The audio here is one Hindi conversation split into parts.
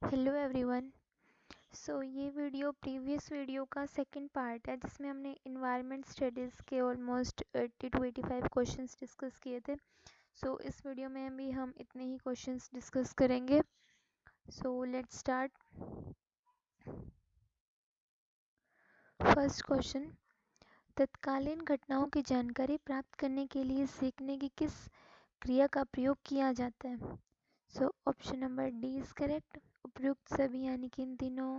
Hello everyone. ये वीडियो प्रीवियस वीडियो का सेकंड पार्ट है जिसमें हमने इन्वायरमेंट स्टडीज़ के ऑलमोस्ट 80 to 85 क्वेश्चंस डिस्कस किए थे। इस वीडियो में भी हम इतने ही क्वेश्चंस डिस्कस करेंगे। Let's start. फर्स्ट क्वेश्चन, तत्कालीन घटनाओं की जानकारी प्राप्त करने के लिए सीखने की किस क्रिया का प्रयोग किया जाता है? Option number D is correct. उपयुक्त सभी यानी कि इन तीनों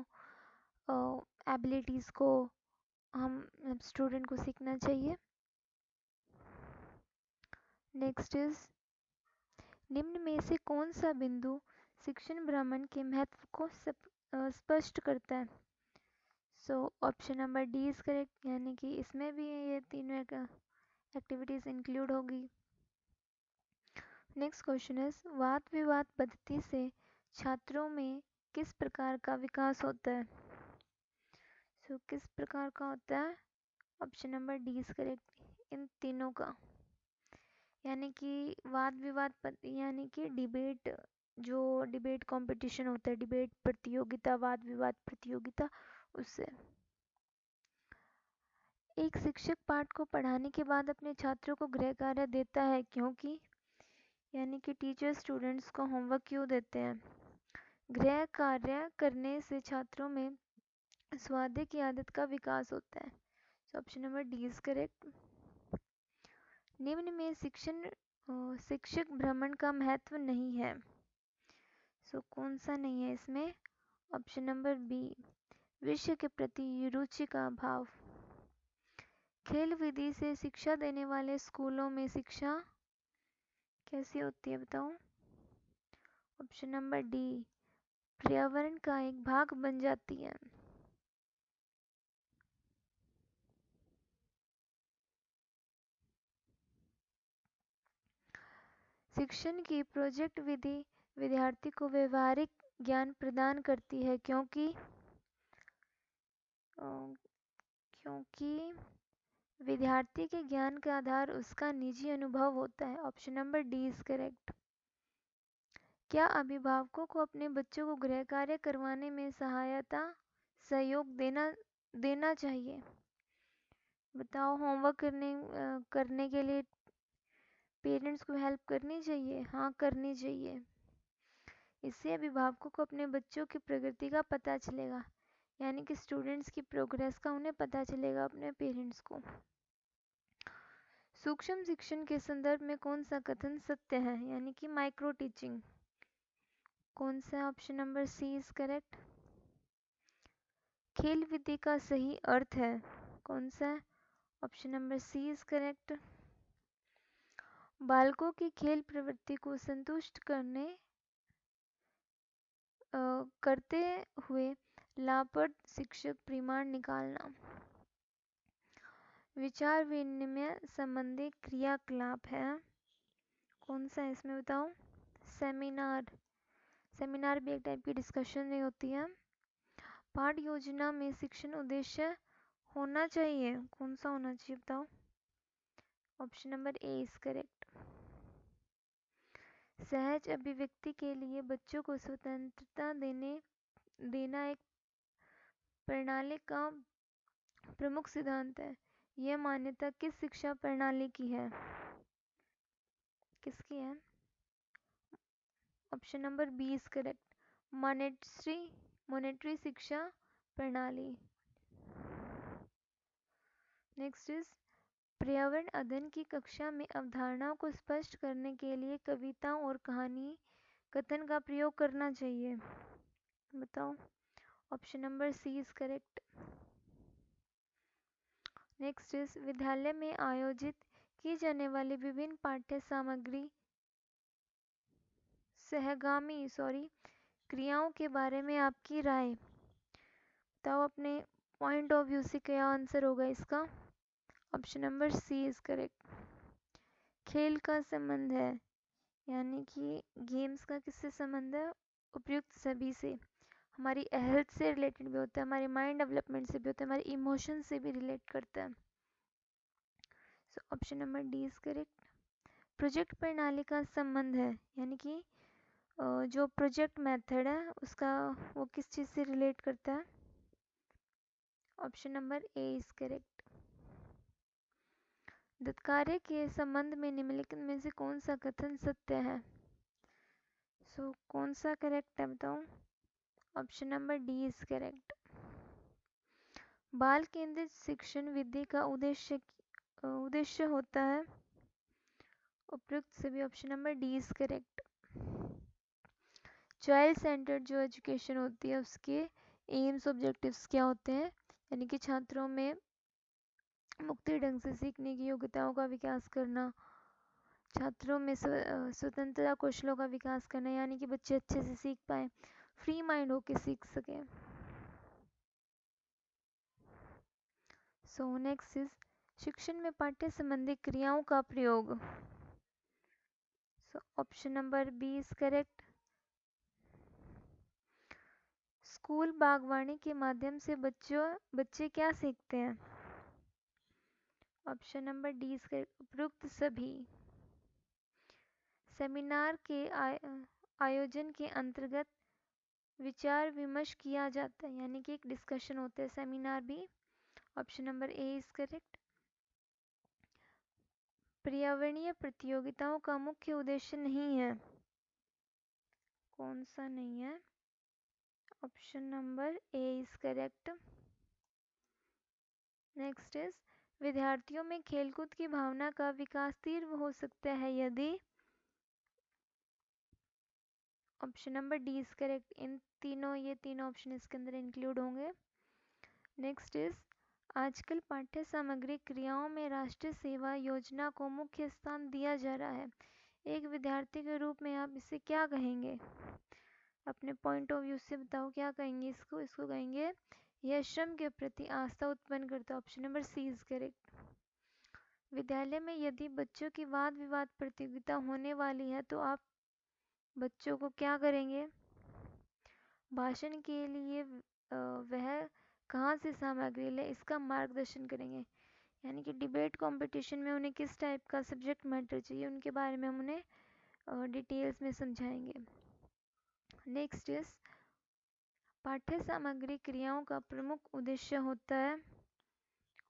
एबिलिटीज़ को हम स्टूडेंट को सीखना चाहिए। नेक्स्ट इज, निम्न में से कौन सा बिंदु शिक्षण भ्रमण के महत्व को स्पष्ट करता है? Option number D is correct, यानी कि इसमें भी ये तीनों एक्टिविटीज इंक्लूड होगी। नेक्स्ट क्वेश्चन इज, वाद विवाद पद्धति से छात्रों में किस प्रकार का विकास होता है? किस प्रकार का होता है? Option number D is correct, इन तीनों का। यानी कि वाद विवाद यानी कि डिबेट, जो डिबेट कंपटीशन होता है, डिबेट प्रतियोगिता, वाद विवाद प्रतियोगिता, उससे। एक शिक्षक पाठ को पढ़ाने के बाद अपने छात्रों को गृह कार्य देता है क्योंकि, यानी कि टीचर स्टूडेंट्स को होमवर्क क्यों देते हैं? गृह कार्य करने से छात्रों में स्वाध्याय की आदत का विकास होता है। Option number D is correct. निम्न में शिक्षक भ्रमण का महत्व नहीं है। कौन सा नहीं है इसमें? ऑप्शन नंबर बी, विषय के प्रति रुचि का अभाव। खेल विधि से शिक्षा देने वाले स्कूलों में शिक्षा कैसी होती है बताओ? ऑप्शन नंबर डी, पर्यावरण का एक भाग बन जाती है। शिक्षण की प्रोजेक्ट विधि विद्यार्थी को व्यवहारिक ज्ञान प्रदान करती है क्योंकि विद्यार्थी के ज्ञान का आधार उसका निजी अनुभव होता है। Option number D is correct. क्या अभिभावकों को अपने बच्चों को गृह कार्य करवाने में सहयोग देना चाहिए? बताओ, होमवर्क करने के लिए पेरेंट्स को हेल्प करनी चाहिए? हाँ, करनी चाहिए। इससे अभिभावकों को अपने बच्चों की प्रगति का पता चलेगा, यानी कि स्टूडेंट्स की प्रोग्रेस का उन्हें पता चलेगा अपने पेरेंट्स को। सूक्ष्म शिक्षण के संदर्भ में कौन सा कथन सत्य है? यानी कि माइक्रो टीचिंग। कौन सा? Option number C is correct. खेल विधि का सही अर्थ है? कौन सा? Option number C is correct. बालकों की खेल प्रवृत्ति को संतुष्ट करते हुए लाभप्रद शिक्षक परिणाम निकालना। विचार विनिमय संबंधी क्रियाकलाप है? कौन सा है इसमें बताओ? सेमिनार भी एक टाइप की डिस्कशन नहीं होती है। पाठ योजना में शिक्षण उद्देश्य होना चाहिए? कौन सा होना चाहिए बताओ? Option number A is correct. सहज अभिव्यक्ति के लिए बच्चों को स्वतंत्रता देना एक प्रणाली का प्रमुख सिद्धांत है। यह मान्यता किस शिक्षा प्रणाली की है? किसकी है? Option number B is correct, Montessori शिक्षा प्रणाली। नेक्स्ट इज, पर्यावरण अध्ययन की कक्षा में अवधारणाओं को स्पष्ट करने के लिए कविताओं और कहानी कथन का प्रयोग करना चाहिए? बताओ। Option number C is correct. Next is, विद्यालय में आयोजित की जाने वाली विभिन्न पाठ्य सामग्री सहगामी क्रियाओं के बारे में आपकी राय बताओ। अपने पॉइंट ऑफ व्यू से क्या आंसर होगा इसका? Option number C is correct. खेल का संबंध है, यानी कि गेम्स का किससे संबंध है? उपयुक्त सभी से। हमारी हेल्थ से रिलेटेड भी होता है, हमारे माइंड डेवलपमेंट से भी होता है, हमारे इमोशन से भी रिलेट करता है। Option number D is correct. Project प्रणाली का संबंध है, यानी कि जो प्रोजेक्ट मेथड है उसका वो किस चीज़ से रिलेट करता है? Option number A is correct. दत्तकार्य के संबंध में निम्नलिखित में से कौन सा कथन सत्य है? कौन सा करेक्ट है बताओ? Option number D is correct. बाल केंद्रित शिक्षण विधि का उद्देश्य होता है। उपयुक्त सभी option number D is correct. Child centred जो एजुकेशन होती है उसके एम्स ऑब्जेक्टिव्स क्या होते हैं? यानी कि छात्रों में मुक्ति ढंग से सीखने की योग्यताओं का विकास करना, छात्रों में स्वतंत्रता कौशलों का विकास करना, यानी कि बच्चे अच्छे से सीख पाए, फ्री माइंड होके सीख सकें। नेक्स्ट इज शिक्षण में पाठ्य संबंधी क्रियाओं का प्रयोग। Option number B is correct. School बागवानी के माध्यम से बच्चे क्या सीखते हैं? Option number D is correct. उपयुक्त सभी। सेमिनार के आयोजन के अंतर्गत विचार विमर्श किया जाता है, यानी कि एक डिस्कशन होता है सेमिनार भी। Option number A is correct. पर्यावरणीय प्रतियोगिताओं का मुख्य उद्देश्य नहीं है। कौन सा नहीं है? Option number A is correct. Next is विद्यार्थियों में खेलकूद की भावना का विकास तीव्र हो सकता है यदि। Option number D is correct. ये तीनों ऑप्शन इसके अंदर इंक्लूड होंगे। नेक्स्ट इज आजकल पाठ्य सामग्री क्रियाओं में राष्ट्रीय सेवा योजना को मुख्य स्थान दिया जा रहा है। एक विद्यार्थी के रूप में आप इसे क्या कहेंगे? अपने पॉइंट ऑफ व्यू से बताओ क्या कहेंगे इसको कहेंगे यह श्रम के प्रति आस्था उत्पन्न करता है। Option number C is correct. विद्यालय में यदि बच्चों की वाद विवाद प्रतियोगिता होने वाली है तो आप बच्चों को क्या करेंगे? भाषण के लिए वह कहाँ से सामग्री ले इसका मार्गदर्शन करेंगे, यानी कि डिबेट कंपटीशन में उन्हें किस टाइप का सब्जेक्ट मैटर चाहिए उनके बारे में हम उन्हें डिटेल्स में समझाएंगे। नेक्स्ट इज पाठ्य सामग्री क्रियाओं का प्रमुख उद्देश्य होता है।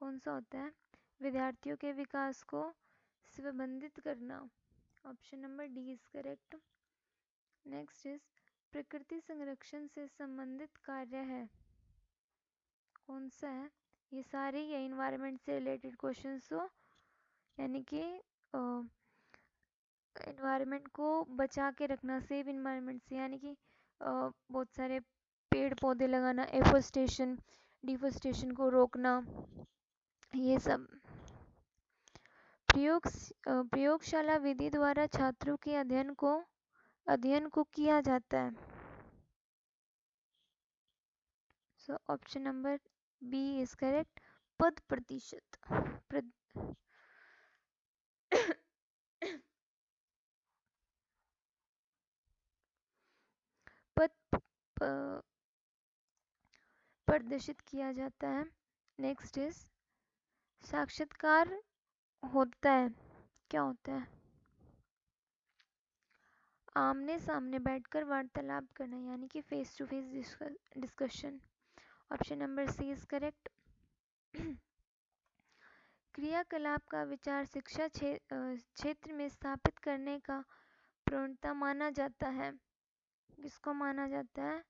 कौन सा होता है? विद्यार्थियों के विकास को संबंधित करना। Option number D is correct. Next is प्रकृति संरक्षण से संबंधित कार्य है। कौन सा है? ये सारे ये इन्वायरमेंट से रिलेटेड क्वेश्चंस हो, यानी कि इन्वायरमेंट को बचा के रखना, सेव इन्वायरमेंट से, यानी कि बहुत सारे पेड़ पौधे लगाना, एफोरेस्टेशन, डिफोरेस्टेशन को रोकना, ये सब। प्रयोगशाला विधि द्वारा छात्रों के अध्ययन को किया जाता है। Option number B is correct. पद प्रतिशत पद प्रदर्शित किया जाता है। नेक्स्ट इज साक्षात्कार होता है। क्या होता है? आमने सामने बैठकर वार्तालाप करना, यानी कि face to face discussion. Option number C is correct. क्रियाकलाप का विचार शिक्षा क्षेत्र में स्थापित करने का प्रवणता माना जाता है। किसको माना जाता है?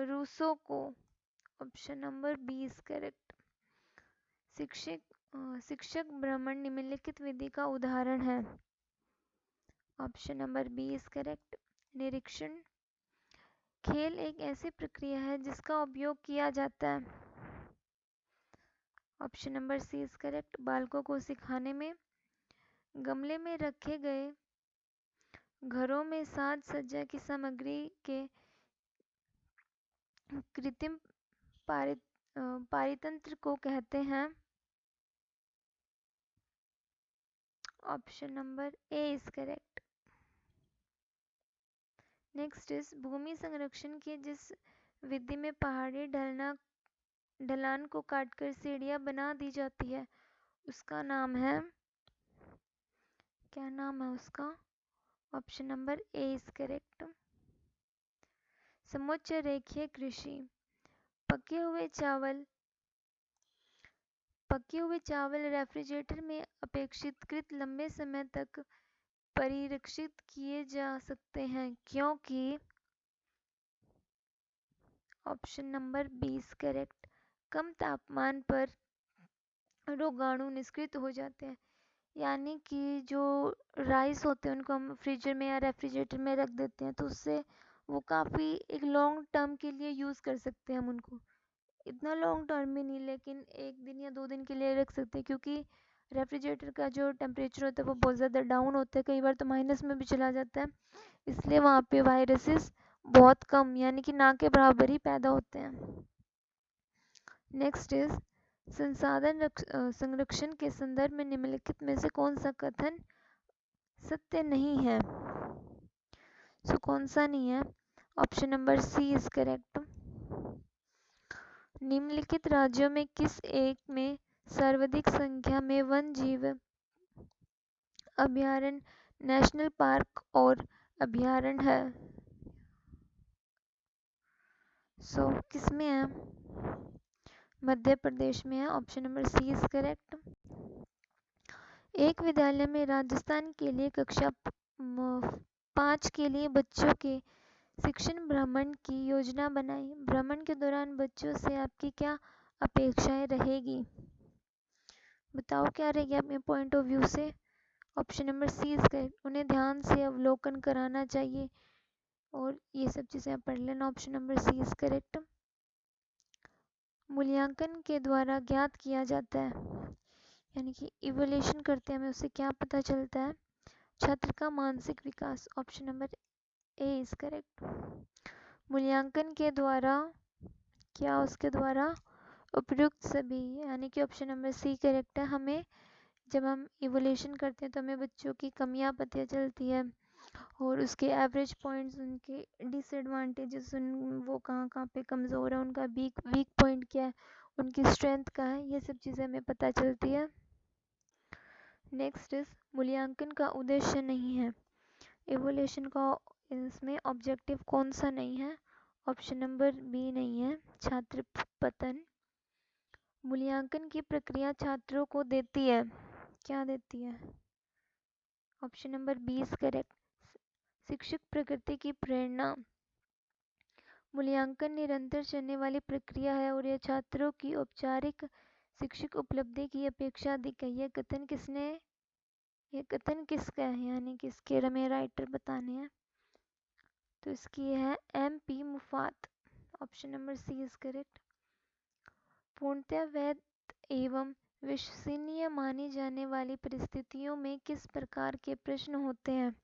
रूसो को। Option number B is correct. शिक्षक भ्रमण निम्नलिखित विधि का उदाहरण है। Option number B is correct. निरीक्षण। खेल एक ऐसी प्रक्रिया है जिसका उपयोग किया जाता है। Option number C is correct. बालकों को सिखाने में गमले में रखे गए घरों में साज सज्जा की सामग्री के कृत्रिम पारितंत्र को कहते हैं। Option number A is correct. Next is भूमि संरक्षण की जिस विधि में पहाड़ी ढलान को काटकर सीढ़ियां बना दी जाती है उसका नाम है। क्या नाम है उसका? Option number A is correct. समुच्च रेखीय कृषि। पके हुए चावल रेफ्रिजरेटर में अपेक्षाकृत लंबे समय तक परिरक्षित किए जा सकते हैं क्योंकि ऑप्शन नंबर 20 करेक्ट, कम तापमान पर रोगाणु निष्क्रिय हो जाते हैं। यानी कि जो राइस होते हैं उनको हम फ्रीजर में या रेफ्रिजरेटर में रख देते हैं तो उससे वो काफ़ी एक लॉन्ग टर्म के लिए यूज़ कर सकते हैं हम उनको। इतना लॉन्ग टर्म भी नहीं, लेकिन 1 दिन या 2 दिन के लिए रख सकते हैं क्योंकि रेफ्रिजरेटर का जो टेम्परेचर होता है वो बहुत ज़्यादा डाउन होता है, कई बार तो माइनस में भी चला जाता है। इसलिए वहाँ पे वायरसेस बहुत कम यानी कि ना के बराबर ही पैदा होते हैं। नेक्स्ट इज संसाधन संरक्षण के संदर्भ में निम्नलिखित में से कौन सा कथन सत्य नहीं है? सो कौन सा नहीं है? Option number C is correct. निम्नलिखित राज्यों में किस एक में सर्वाधिक संख्या में वन जीव अभयारण्य, नेशनल पार्क और अभयारण्य है? सो किस में है? मध्य प्रदेश में है। Option number C is correct. एक विद्यालय में राजस्थान के लिए कक्षा 5 के लिए बच्चों के शिक्षण भ्रमण की योजना बनाई। भ्रमण के दौरान बच्चों से आपकी क्या अपेक्षाएं रहेगी? बताओ क्या रहेगी अपने पॉइंट ऑफ व्यू से? Option number C is correct, उन्हें ध्यान से अवलोकन कराना चाहिए और ये सब चीज़ें आप पढ़ लेना। Option number C is correct. मूल्यांकन के द्वारा ज्ञात किया जाता है, यानी कि इवोल्यूशन करते हैं हमें उससे क्या पता चलता है? छात्र का मानसिक विकास। Option number A is correct. मूल्यांकन के द्वारा क्या? उसके द्वारा उपयुक्त सभी, यानी कि ऑप्शन नंबर सी करेक्ट है। हमें जब हम इवोल्यूशन करते हैं तो हमें बच्चों की कमियां पता चलती है और उसके एवरेज पॉइंट्स, उनके डिसएडवांटेजेस, वो कहाँ कहाँ पे कमज़ोर है, उनका वीक पॉइंट क्या है, उनकी स्ट्रेंथ क्या है, ये सब चीज़ें हमें पता चलती है। नेक्स्ट इज मूल्यांकन का उद्देश्य नहीं है। इवोल्यूशन का इसमें ऑब्जेक्टिव कौन सा नहीं है? ऑप्शन नंबर बी नहीं है, छात्र पतन। मूल्यांकन की प्रक्रिया छात्रों को देती है, क्या देती है? Option number B is correct, शिक्षक प्रकृति की प्रेरणा। मूल्यांकन निरंतर चलने वाली प्रक्रिया है और यह छात्रों की औपचारिक शिक्षक उपलब्धि की अपेक्षा अधिक है। यह कथन किसका है, यानी कि इसके हमें राइटर बताने हैं। तो इसकी है एम पी मुफात। Option number C is correct. पूर्णतः वैध एवं विश्वसनीय मानी जाने वाली परिस्थितियों में किस प्रकार के प्रश्न होते हैं?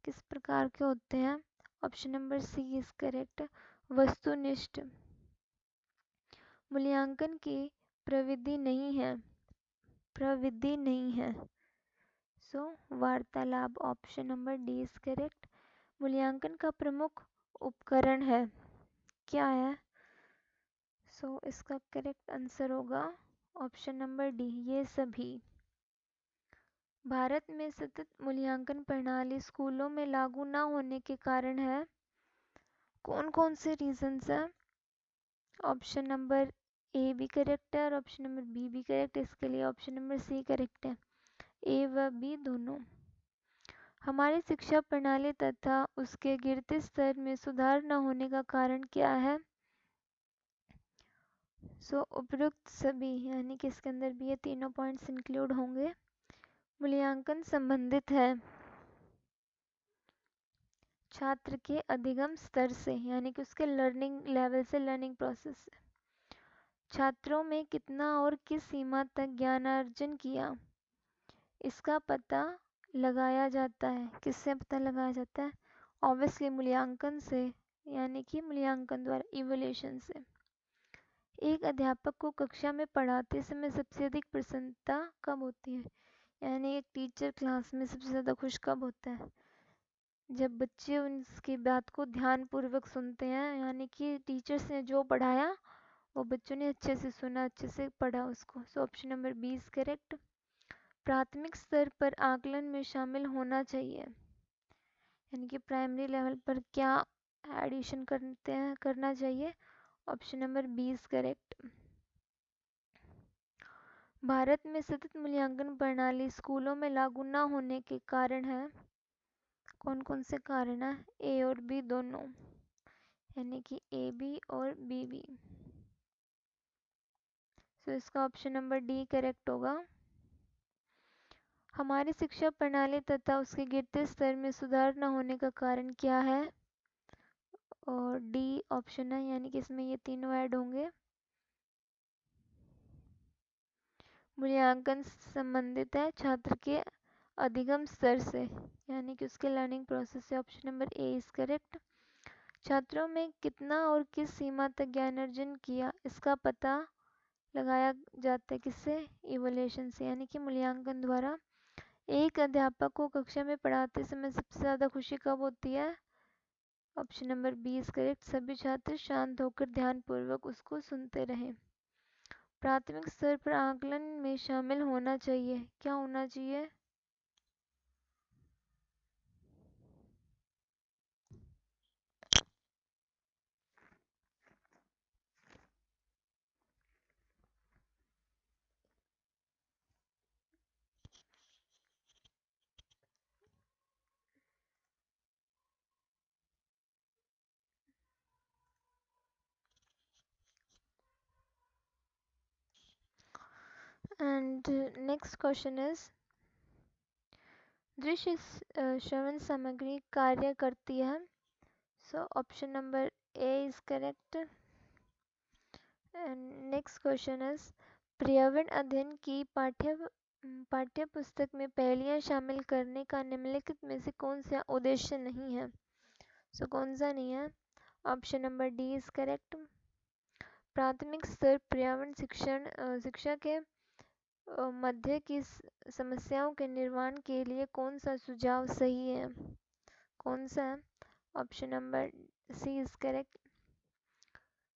किस प्रकार के होते हैं? Option number C is correct, वस्तुनिष्ठ। मूल्यांकन की प्रविधि नहीं है, सो वार्तालाप। Option number D is correct. मूल्यांकन का प्रमुख उपकरण है, क्या है? सो इसका करेक्ट आंसर होगा ऑप्शन नंबर डी, ये सभी। भारत में सतत मूल्यांकन प्रणाली स्कूलों में लागू न होने के कारण है। कौन कौन से रीजंस हैं? ऑप्शन नंबर ए भी करेक्ट है और ऑप्शन नंबर बी भी करेक्ट है, इसके लिए ऑप्शन नंबर सी करेक्ट है, ए व बी दोनों। हमारी शिक्षा प्रणाली तथा उसके गिरते स्तर में सुधार न होने का कारण क्या है? सो उपयुक्त सभी, यानी कि इसके अंदर भी ये तीनों पॉइंट्स इंक्लूड होंगे। मूल्यांकन संबंधित है छात्र के अधिगम स्तर से, यानी कि उसके लर्निंग लेवल से, लर्निंग प्रोसेस से। छात्रों में कितना और किस सीमा तक ज्ञानार्जन किया, इसका पता लगाया जाता है। किससे पता लगाया जाता है? ऑब्वियसली मूल्यांकन से, यानी कि मूल्यांकन द्वारा, इवोल्यूशन से। एक अध्यापक को कक्षा में पढ़ाते समय सबसे अधिक प्रसन्नता कब होती है? यानी एक टीचर क्लास में सबसे ज़्यादा खुश कब होता है? जब बच्चे उसकी बात को ध्यानपूर्वक सुनते हैं, यानी कि टीचर्स ने जो पढ़ाया वो बच्चों ने अच्छे से सुना, अच्छे से पढ़ा उसको। So option number B is correct. प्राथमिक स्तर पर आकलन में शामिल होना चाहिए, यानी कि प्राइमरी लेवल पर क्या एडिशन करना चाहिए? Option number B is correct. Bharat में सतत मूल्यांकन प्रणाली स्कूलों में लागू न होने के कारण है। कौन कौन से कारण है? ए और बी दोनों, यानी कि ए बी और बी बी। तो इसका ऑप्शन नंबर डी करेक्ट होगा। हमारी शिक्षा प्रणाली तथा उसके गिरते स्तर में सुधार न होने का कारण क्या है? और डी ऑप्शन है, यानी कि इसमें ये तीनों ऐड होंगे। मूल्यांकन संबंधित है छात्र के अधिगम स्तर से, यानी कि उसके लर्निंग प्रोसेस से। Option number A is correct. छात्रों में कितना और किस सीमा तक ज्ञान अर्जन किया, इसका पता लगाया जाता है किससे? इवोल्यूशन से, यानी कि मूल्यांकन द्वारा। एक अध्यापक को कक्षा में पढ़ाते समय सबसे ज़्यादा खुशी कब होती है? Option number B is correct. सभी छात्र शांत होकर ध्यानपूर्वक उसको सुनते रहें। प्राथमिक स्तर पर आकलन में शामिल होना चाहिए, क्या होना चाहिए? एंड नेक्स्ट क्वेश्चन इज, दृश्य श्रवण सामग्री कार्य करती है। So option number A is correct. And next question is, पर्यावरण अध्ययन की पाठ्य पुस्तक में पहेलियां शामिल करने का निम्नलिखित में से कौन सा उद्देश्य नहीं है? सो कौन सा नहीं है? Option number D is correct. प्राथमिक स्तर पर्यावरण शिक्षा के मध्य की समस्याओं के निर्माण के लिए कौन सा सुझाव सही है? कौन सा है? Option number C is correct.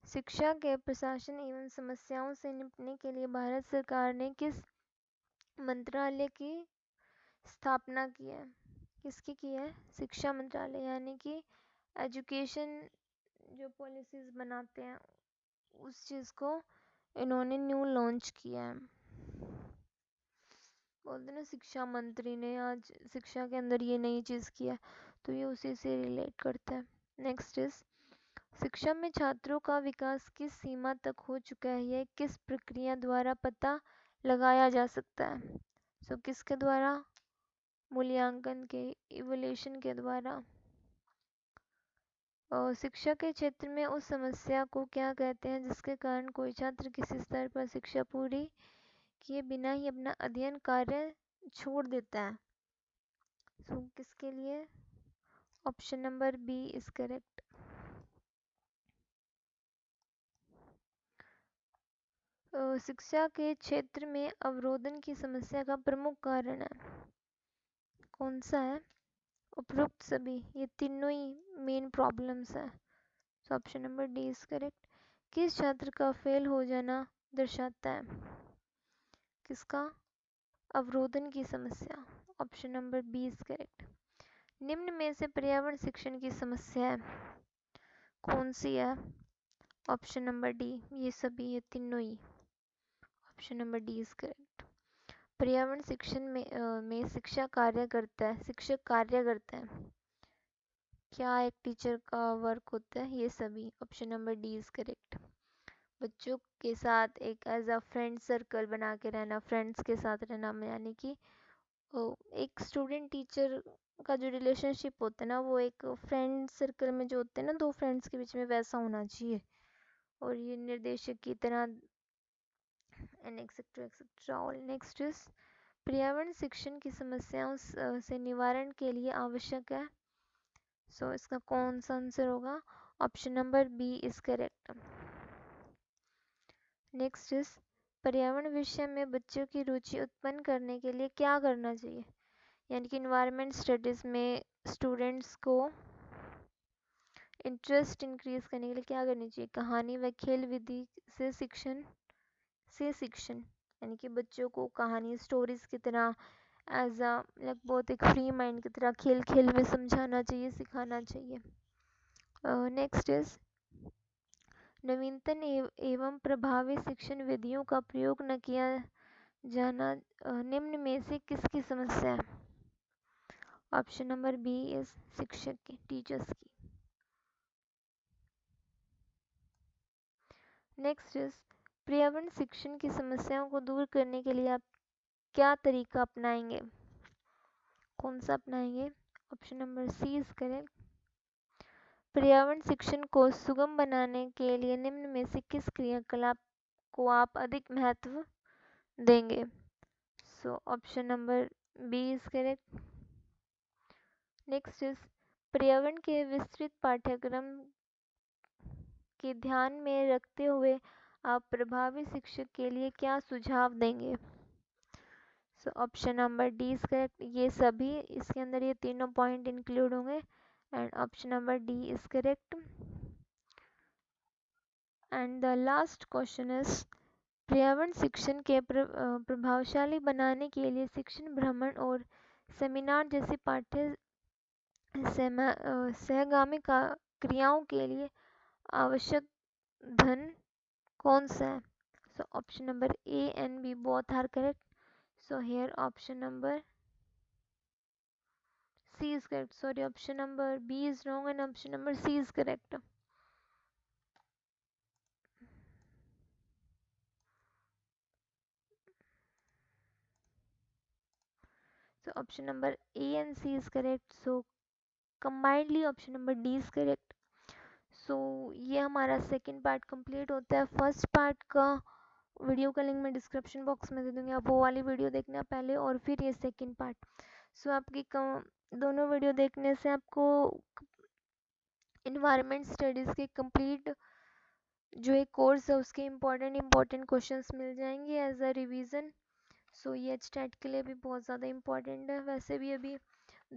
शिक्षा के प्रशासन एवं समस्याओं से निपटने के लिए भारत सरकार ने किस मंत्रालय की स्थापना की है? किसकी की है? शिक्षा मंत्रालय, यानी कि एजुकेशन जो पॉलिसीज बनाते हैं उस चीज़ को इन्होंने न्यू लॉन्च किया है। बोलते ना शिक्षा मंत्री ने आज शिक्षा के अंदर ये नई चीज़ किया, तो ये उसी से रिलेट करता है। नेक्स्ट इज, शिक्षा में छात्रों का विकास किस सीमा तक हो चुका है, यह किस प्रक्रिया द्वारा पता लगाया जा सकता है? सो किसके द्वारा? मूल्यांकन के, इवोल्यूशन के द्वारा। और शिक्षा के क्षेत्र में उस समस्या को क्या कहते हैं जिसके कारण कोई छात्र किसी स्तर पर शिक्षा पूरी किए बिना ही अपना अध्ययन कार्य छोड़ देता है? सो किसके लिए? Option number B is correct. शिक्षा के क्षेत्र में अवरोधन की समस्या का प्रमुख कारण है, कौन सा है? उपरोक्त सभी, ये तीनों ही मेन प्रॉब्लम्स है। So option number D is correct. किस छात्र का फेल हो जाना दर्शाता है? किसका? अवरोधन की समस्या। Option number B is correct. निम्न में से पर्यावरण शिक्षण की समस्या है कौन सी है? ऑप्शन नंबर डी, ये सभी, ये तीनों ही। Option number D is correct. पर्यावरण शिक्षण में शिक्षा कार्य करता है, शिक्षक कार्य करता है, क्या एक टीचर का वर्क होता है? ये सभी। Option number D is correct. बच्चों के साथ एक एज अ फ्रेंड सर्कल बना के रहना, फ्रेंड्स के साथ रहना, यानी कि एक स्टूडेंट टीचर का जो रिलेशनशिप होता है ना, वो एक फ्रेंड सर्कल में जो होते हैं ना, दो फ्रेंड्स के बीच में, वैसा होना चाहिए। और ये निर्देशक की तरह and etcetera etcetera all. Next is, पर्यावरण शिक्षण की समस्याओं से निवारण के लिए आवश्यक है। सो इसका कौन सा आंसर होगा? Option number B is correct. Next is, पर्यावरण विषय में बच्चों की रुचि उत्पन्न करने के लिए क्या करना चाहिए? यानी कि इन्वायरमेंट स्टडीज में स्टूडेंट्स को इंटरेस्ट इंक्रीज करने के लिए क्या करनी चाहिए? कहानी व खेल विधि से शिक्षण, यानी कि बच्चों को कहानी स्टोरीज की तरह एज अ लाइक बहुत एक फ्री माइंड की तरह खेल खेल में समझाना चाहिए, सिखाना चाहिए। नेक्स्ट इज नवीनतम एवं प्रभावी शिक्षण विधियों का प्रयोग न किया जाना निम्न में से किसकी समस्या है? ऑप्शन नंबर बी इज शिक्षक की, टीचर्स की। नेक्स्ट इज पर्यावरण शिक्षण की समस्याओं को दूर करने के लिए आप क्या तरीका अपनाएंगे? कौन सा अपनाएंगे? Option number C is correct. पर्यावरण शिक्षण को सुगम बनाने के लिए निम्न में से किस क्रियाकलाप को आप अधिक महत्व देंगे? So option number B is correct. Next is पर्यावरण के विस्तृत पाठ्यक्रम के ध्यान में रखते हुए आप प्रभावी शिक्षक के लिए क्या सुझाव देंगे? So option number D is correct. ये सभी इसके अंदर ये तीनों पॉइंट इंक्लूड होंगे and option number D is correct. And the last question is पर्यावरण शिक्षण के प्रभावशाली बनाने के लिए शिक्षण भ्रमण और सेमिनार जैसी पाठ्य सहगामी क्रियाओं के लिए आवश्यक धन कौन सा है? So option number A and B both are correct. So here option number C is correct. Sorry, option number B is wrong and option number C is correct. So option number A and C is correct. So combinedly option number D is correct. So ये हमारा सेकेंड पार्ट कंप्लीट होता है। फर्स्ट पार्ट का वीडियो का लिंक मैं डिस्क्रिप्शन बॉक्स में दे दूँगी, आप वो वाली वीडियो देखना पहले और फिर ये सेकेंड पार्ट। सो आपकी दोनों वीडियो देखने से आपको इन्वायरमेंट स्टडीज़ के कंप्लीट जो एक कोर्स है उसके इम्पोर्टेंट क्वेश्चंस मिल जाएंगे एज अ रिवीजन। सो ये एचटेट के लिए भी बहुत ज़्यादा इम्पोर्टेंट है। वैसे भी अभी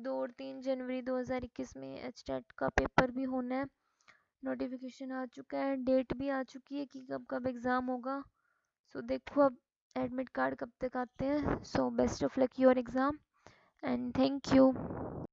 2 और 3 जनवरी 2021 में एचटेट का पेपर भी होना है। नोटिफिकेशन आ चुका है, डेट भी आ चुकी है कि कब कब एग्ज़ाम होगा। सो देखो अब एडमिट कार्ड कब तक आते हैं। So best of luck your exam and thank you.